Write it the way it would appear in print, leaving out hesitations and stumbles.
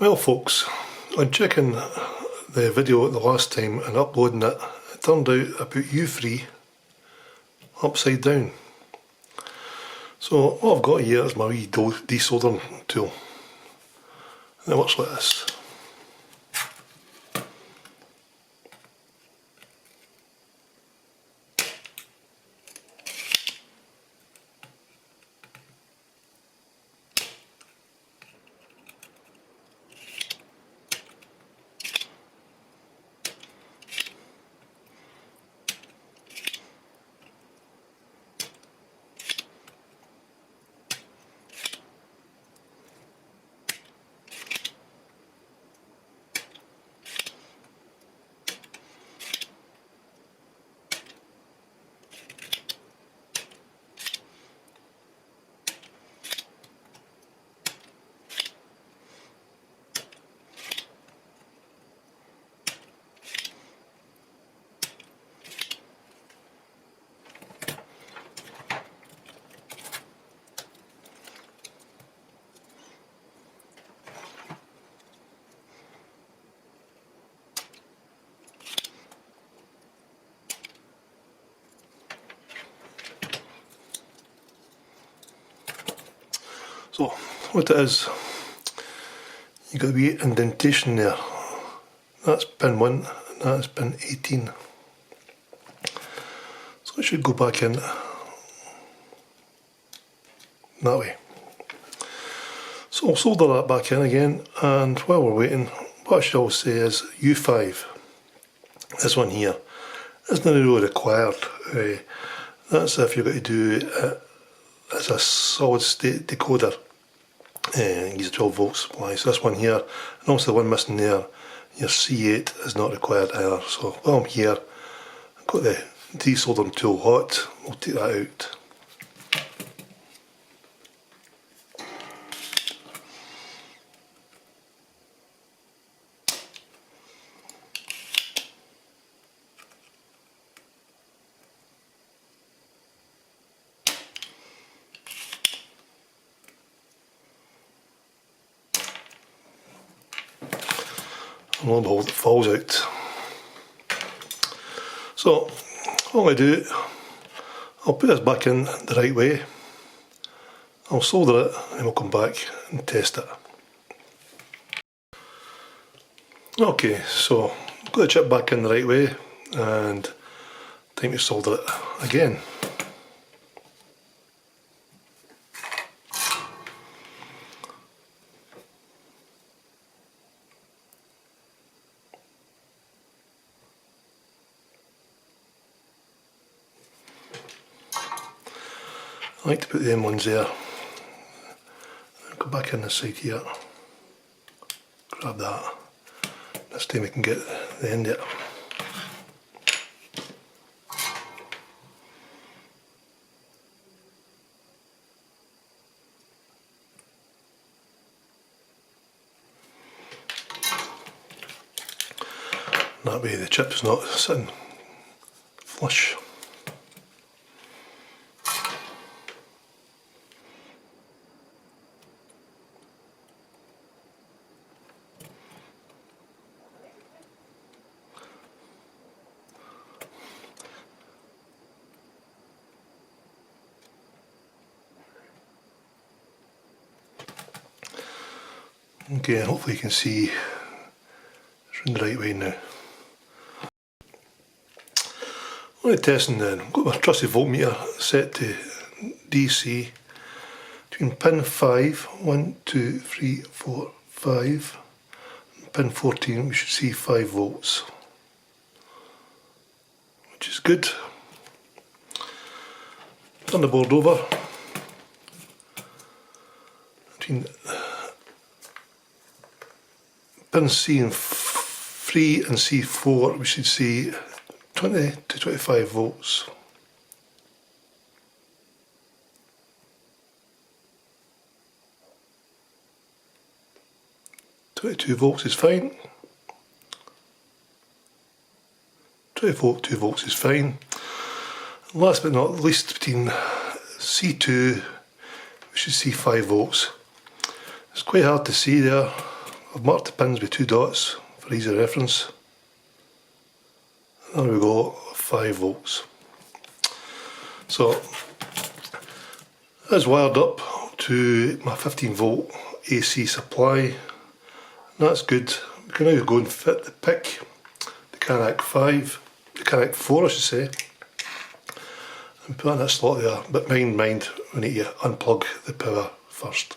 Well folks, on checking the video the last time and uploading it, it turned out I put U3 upside down. So what I've got here is my wee desoldering tool. And it works like this. So what it is, you've got a wee indentation there. That's pin 1 and that's pin 18. So it should go back in that way. So I'll solder that back in again, and while we're waiting, what I shall say is U5, this one here, isn't really required. That's if you're going to do it as a solid state decoder. Use a 12 volt supply. So this one here, and also the one missing there, your C8 is not required either. So while I'm here, I've got the desoldering tool hot, we'll take that out. And lo and behold, it falls out. So, all I do, I'll put this back in the right way, I'll solder it, and we'll come back and test it. Okay, so I've got the chip back in the right way, and time to solder it again. I like to put the M1s there. Go back in this side here. Grab that. This time we can get the end of it. That way the chip's not sitting flush. Okay, hopefully you can see it's in the right way now. I'm going to test then. I've got my trusty voltmeter set to DC between pin 5, 1, 2, 3, 4, 5, and pin 14 we should see 5 volts, which is good. Turn the board over. Between pin C and 3 and C4 we should see 20 to 25 volts. .22 volts is fine. 22 volts is fine. Last but not least, between C2 we should see 5 volts. It's quite hard to see there. I've marked the pins with 2 dots for easy reference. There we go, 5 volts. So that's wired up to my 15 volt AC supply. That's good. We can now go and fit the pick, the Canac 4 I should say, and put in that slot there. But mind, we need to unplug the power first.